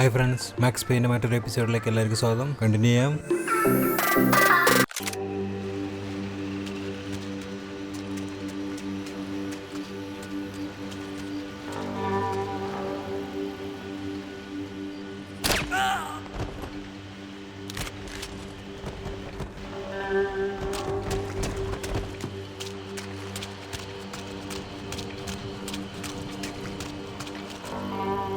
Hi friends, Max Payne മറ്റൊരു എപ്പിസോഡിലേക്ക് എല്ലാവർക്കും സ്വാഗതം. കണ്ടിന്യൂ ചെയ്യാം.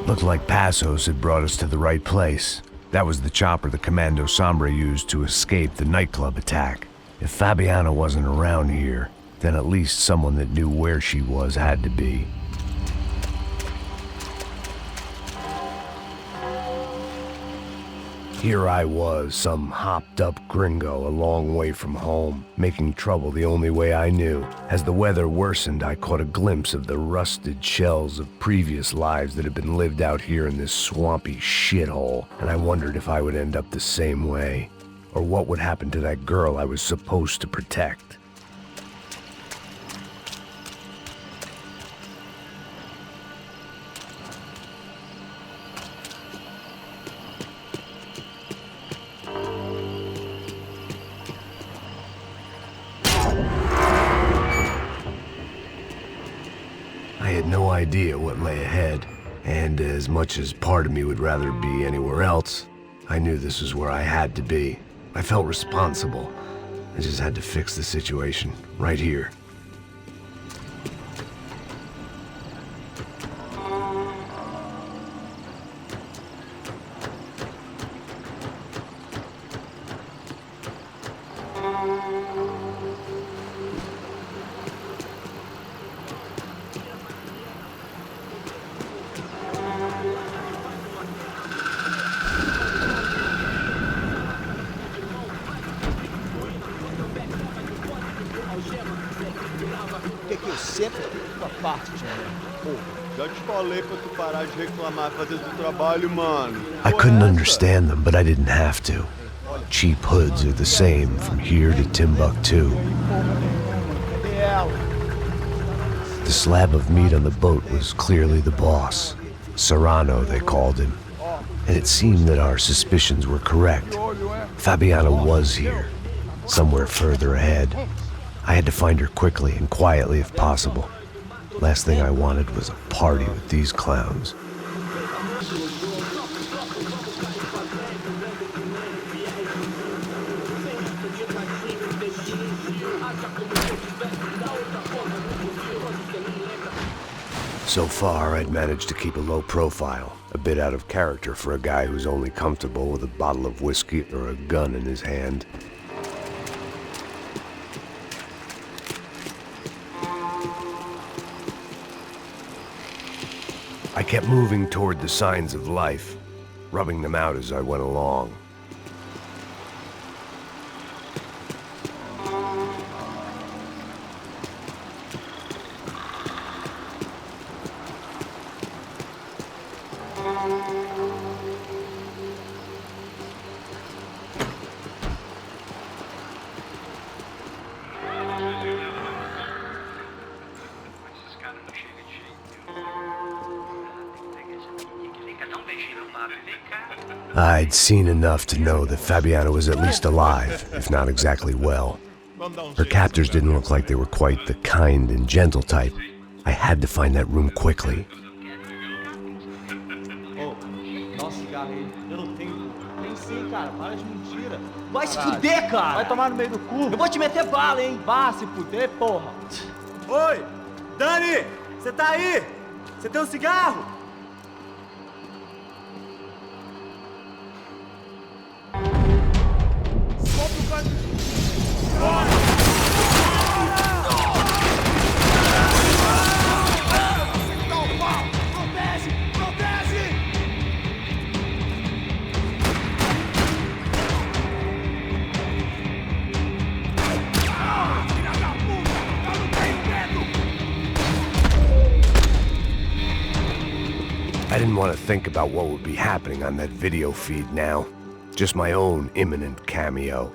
Looked like Passos had brought us to the right place. That was the chopper the Commando Sombra used to escape the nightclub attack. If Fabiana wasn't around here, then at least someone that knew where she was had to be. Here I was, some hopped-up gringo a long way from home, making trouble the only way I knew. As the weather worsened, I caught a glimpse of the rusted shells of previous lives that had been lived out here in this swampy shithole, and I wondered if I would end up the same way, or what would happen to that girl I was supposed to protect. I had no idea what lay ahead, and as much as part of me would rather be anywhere else, I knew this was where I had to be. I felt responsible. I just had to fix the situation, right here. Que eu sempre tua parte, Pô, já te falei pra tu parar de reclamar e fazer teu trabalho, mano. I couldn't understand them, but I didn't have to. Cheap hoods are the same from here to Timbuktu. The slab of meat on the boat was clearly the boss. Serrano, they called him. And it seemed that our suspicions were correct. Fabiana was here, somewhere further ahead. I had to find her quickly and quietly if possible. Last thing I wanted was a party with these clowns. So far, I'd managed to keep a low profile, a bit out of character for a guy who's only comfortable with a bottle of whiskey or a gun in his hand. I kept moving toward the signs of life, rubbing them out as I went along. I'd seen enough to know that Fabiana was at least alive, if not exactly well. Her captors didn't look like they were quite the kind and gentle type. I had to find that room quickly. Vai se fuder, cara! Vai tomar no meio do cu! Eu vou te meter bala, hein? Vá se fuder, porra! Oi! Dani! Você tá aí? Você tem um cigarro? I didn't want to think about what would be happening on that video feed now. Just my own imminent cameo.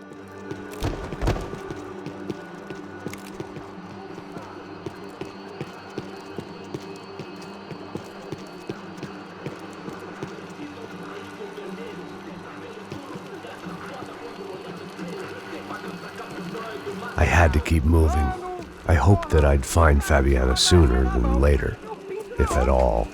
I had to keep moving. I hoped that I'd find Fabiana sooner than later, if at all.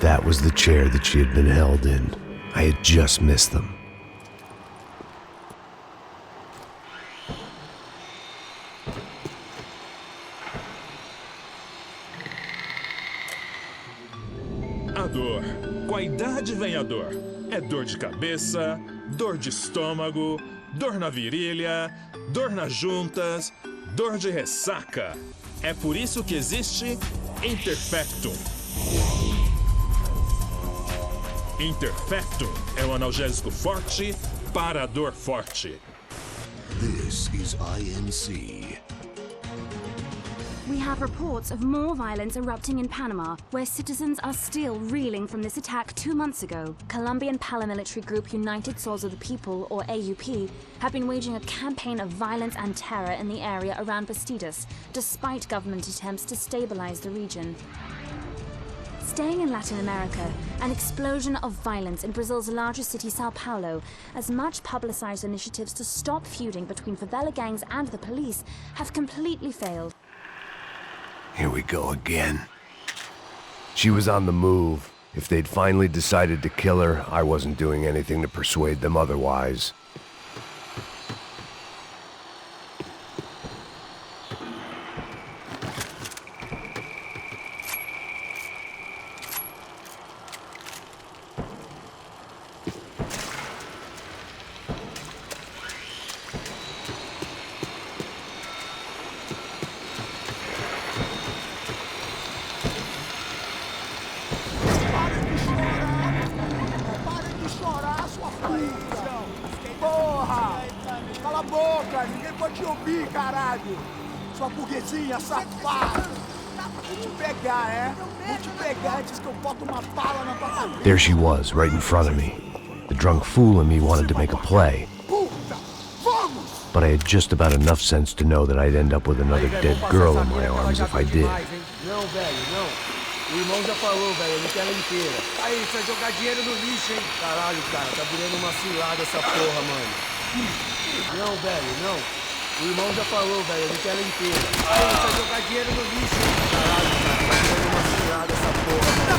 That was the chair that she had been held in. I had just missed them. A dor. Com a idade vem a dor. É dor de cabeça, dor de estômago, dor na virilha, dor nas juntas, dor de ressaca. É por isso que existe Interfectum. Interfectum é um analgésico forte para a dor forte. This is INC. We have reports of more violence erupting in Panama, where citizens are still reeling from this attack 2 months ago. Colombian paramilitary group United Swords of the People, or AUP, have been waging a campaign of violence and terror in the area around Bastidas, despite government attempts to stabilize the region. Staying in Latin America, an explosion of violence in Brazil's largest city, Sao Paulo, as much publicized initiatives to stop feuding between favela gangs and the police have completely failed. Here we go again. She was on the move. If they'd finally decided to kill her, I wasn't doing anything to persuade them otherwise. boca! Ninguém pode te ouvir, caralho! Sua burguesinha safada! Vou te pegar, é? Vou te pegar antes que eu boto uma bala na tua cabeça! There she was, right in front of me. The drunk fool in me wanted to make a play. Puta! Vamos! But I had just about enough sense to know that I'd end up with another dead girl in my arms if I did. Não, velho, não. O irmão já falou, velho, eu não quero ela inteira. Aí, você vai jogar dinheiro no lixo, hein? Caralho, cara, tá virando uma cilada essa porra, mano. Não, velho, não. O irmão já falou, velho, eu não quero ela inteira. Aí, você vai jogar dinheiro no lixo, hein? Caralho, cara, tá virando uma cilada essa porra, mano.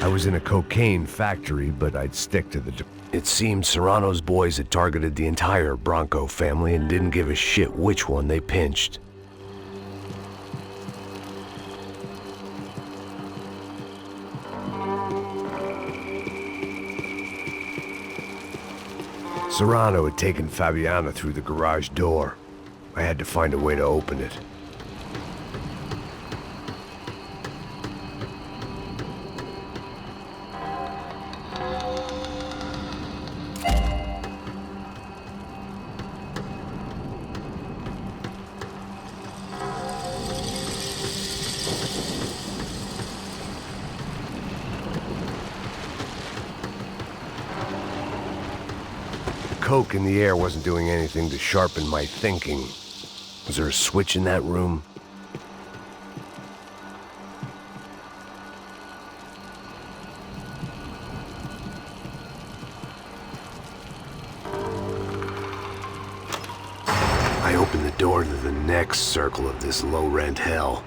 I was in a cocaine factory, but I'd stick to the... It seemed Serrano's boys had targeted the entire Bronco family and didn't give a shit which one they pinched. Serrano had taken Fabiana through the garage door. I had to find a way to open it. Coke in the air wasn't doing anything to sharpen my thinking. Was there a switch in that room? I opened the door to the next circle of this low-rent hell.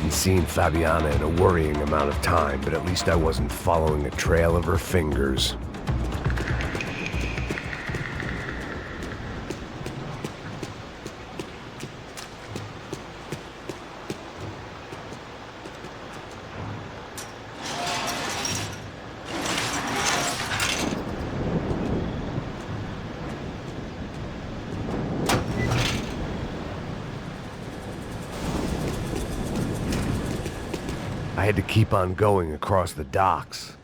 hadn't seen Fabiana in a worrying amount of time, but at least I wasn't following a trail of her fingers. I had to keep on going across the docks.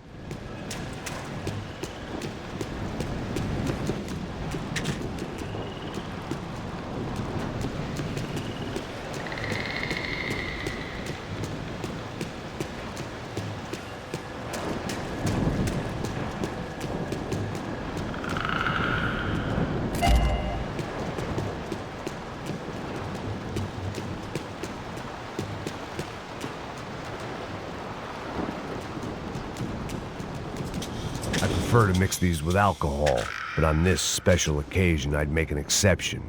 I prefer to mix these with alcohol, but on this special occasion, I'd make an exception.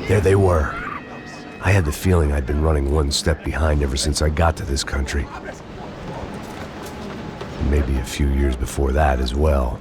There they were. I had the feeling I'd been running one step behind ever since I got to this country. Maybe a few years before that as well.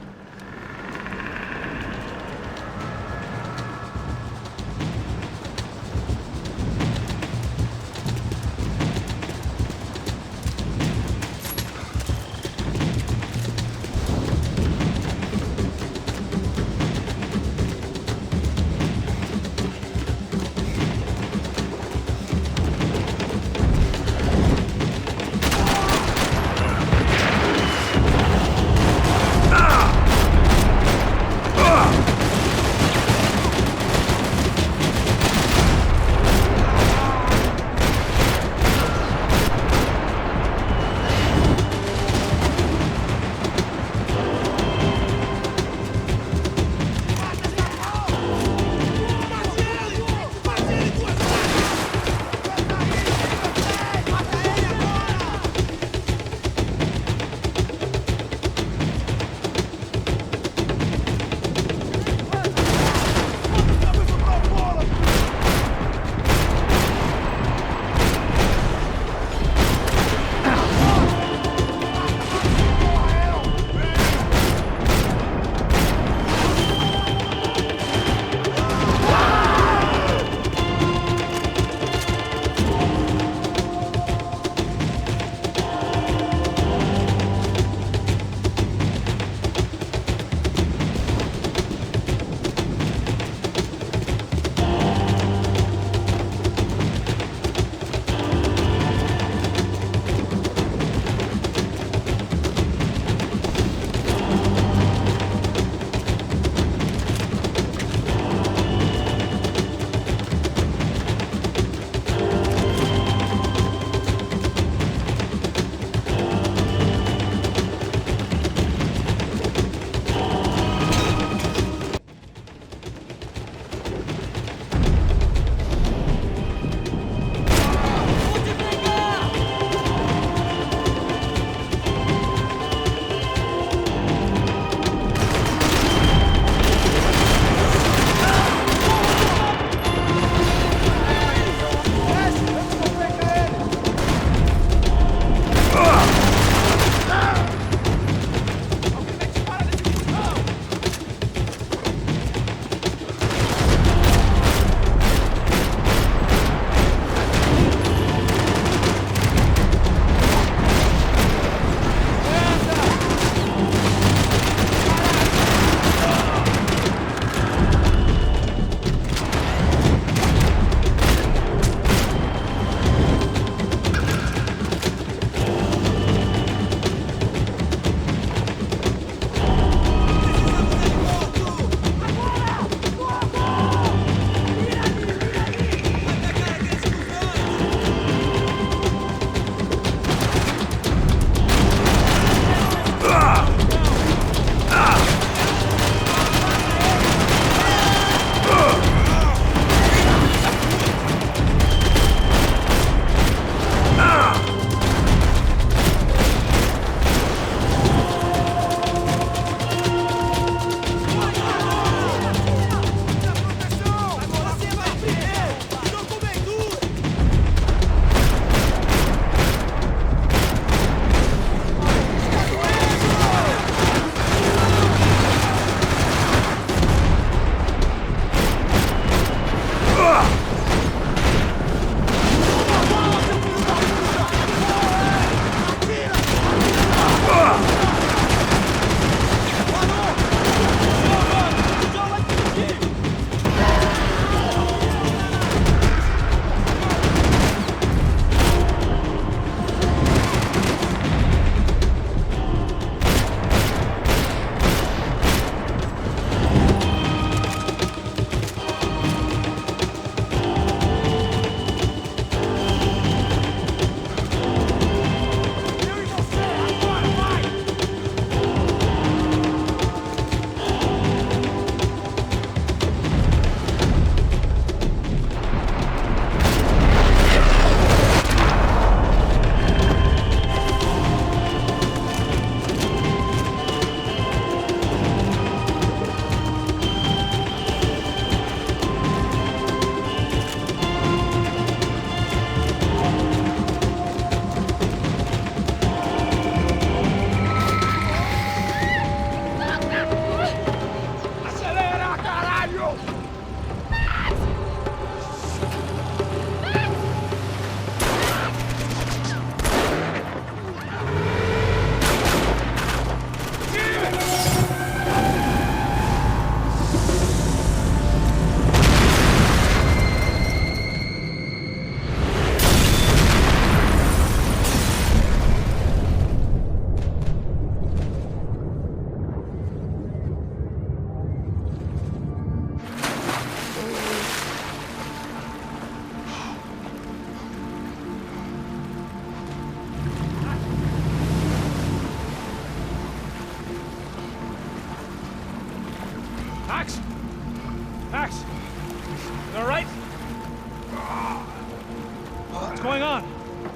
going on?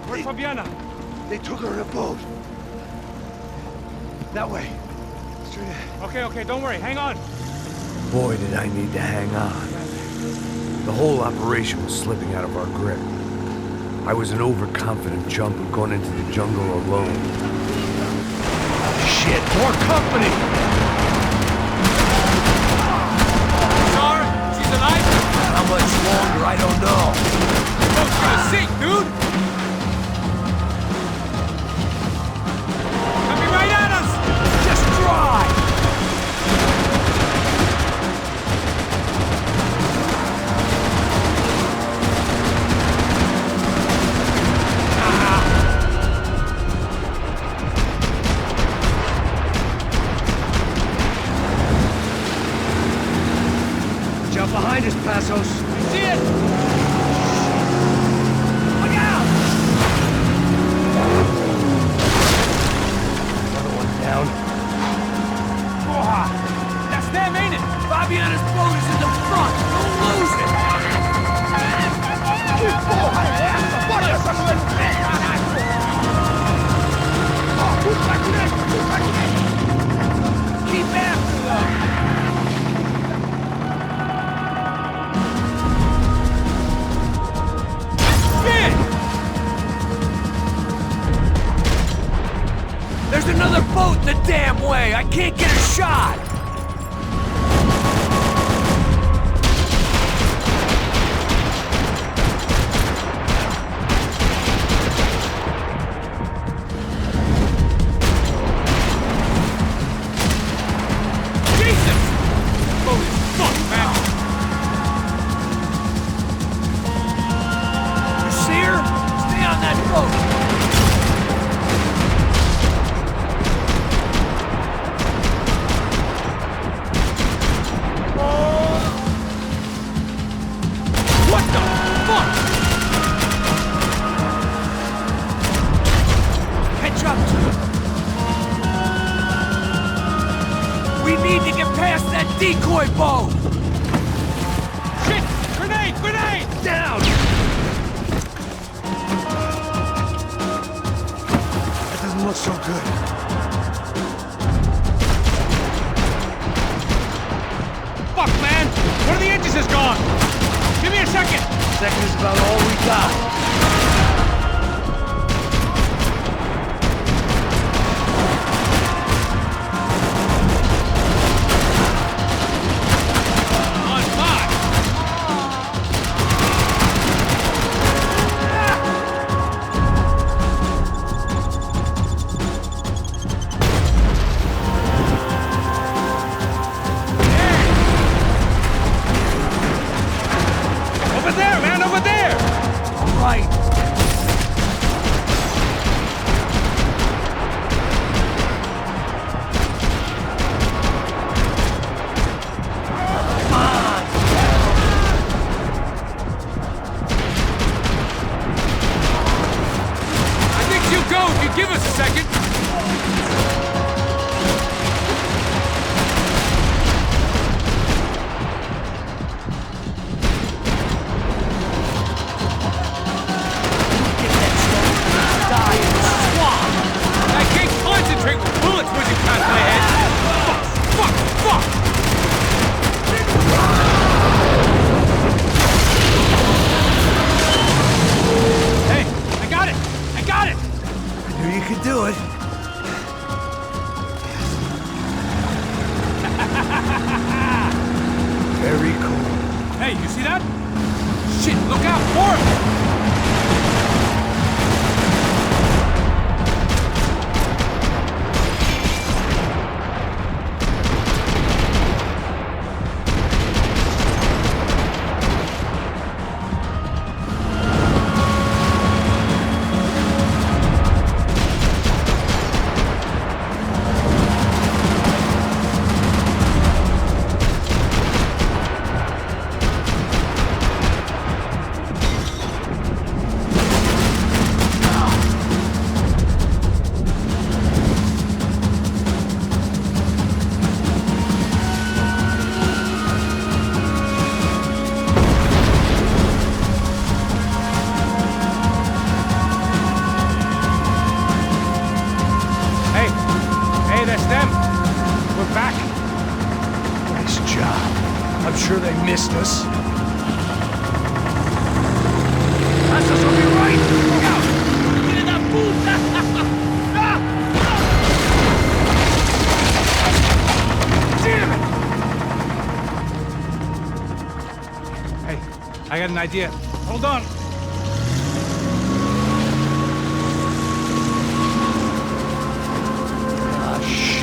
Where's Fabiana? They took her in a boat. That way. Straight ahead. Okay, don't worry. Hang on. Boy, did I need to hang on. The whole operation was slipping out of our grip. I was an overconfident chump who'd gone into the jungle alone. Shit, more company! Sorry, she's alive? How much longer, I don't know. Boat's gonna sink, dude! Coming right at us! Just drive! Jump behind us, Passos. See it! Look out! Another one down. That's them, ain't it? Fabiana's boat is in the front. Don't lose it. Keep after them. There's another boat the damn way! I can't get a shot! Jesus! Boat is fucked, man! You see her? Stay on that boat! Decoy boat! Shit! Grenade! Grenade! Down! That doesn't look so good. Fuck, man! One of the engines is gone! Give me a second! Second is about all we got. Give us a second! I can't concentrate with bullets whizzing past my head! Fuck! Fuck! Hey! I got it! I got it! I knew you could do it. Very cool. Hey, you see that? Shit, look out for him! missed us. Arctis will be right! Look out! Get in that puta! Damn it! Hey, I got an idea. Hold on. Ah, shit.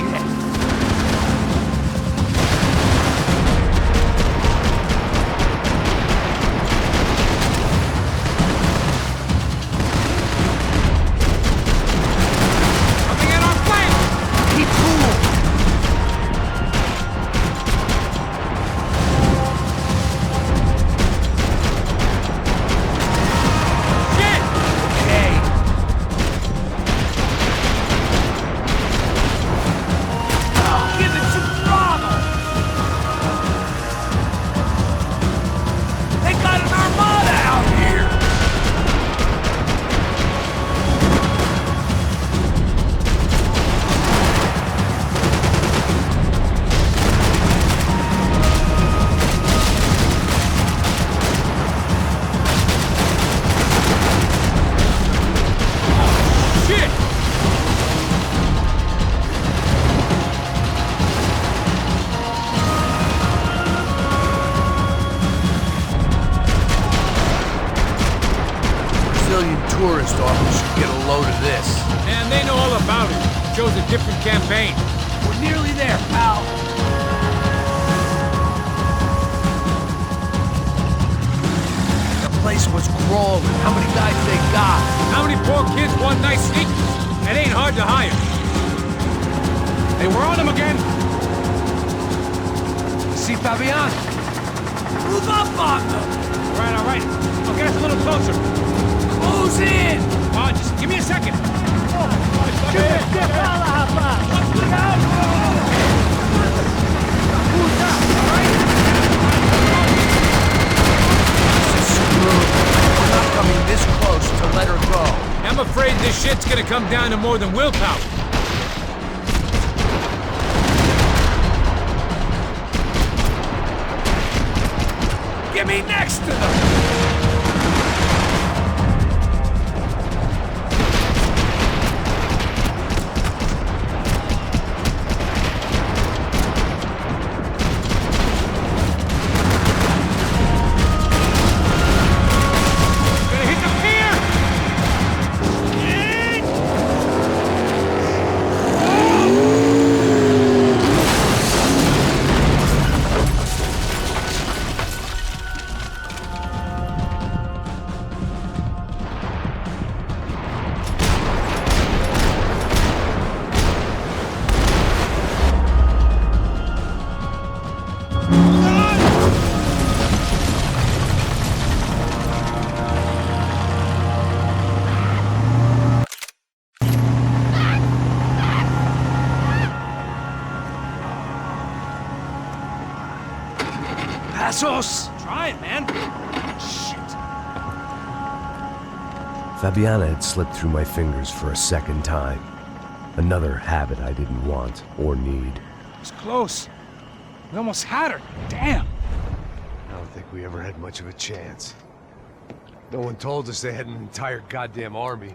Coming in our flank! Keep cool! Shit! Okay. Give it to Bravo! They got an armada out here! Shit! Brazilian tourist office should get a load of this. Man, they know all about it. Shows a different campaign. We're nearly there, pal. The place was crawling. How many guys they got? How many poor kids want nice sneakers? It ain't hard to hire. Hey, we're on them again. See, Fabian? Move up on them! All right, all right. I'll get us a little closer. Close in! Just give me a second. Screwed. We're not coming this close to let her go. I'm afraid this shit's gonna come down to more than willpower. Get me next to them! Gonna hit the pier! Passos! Try it, man. Shit. Fabiana had slipped through my fingers for a second time. Another habit I didn't want or need. It's close. We almost had her. Damn. I don't think we ever had much of a chance. No one told us they had an entire goddamn army.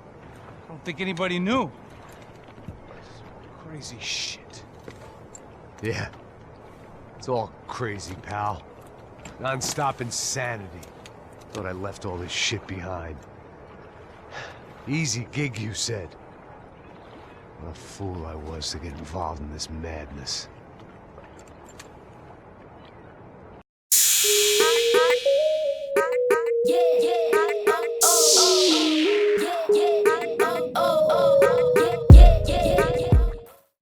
I don't think anybody knew. Crazy shit. Yeah. It's all crazy, pal. Non-stop insanity. Thought I left all this shit behind. Easy gig, you said. What a fool I was to get involved in this madness.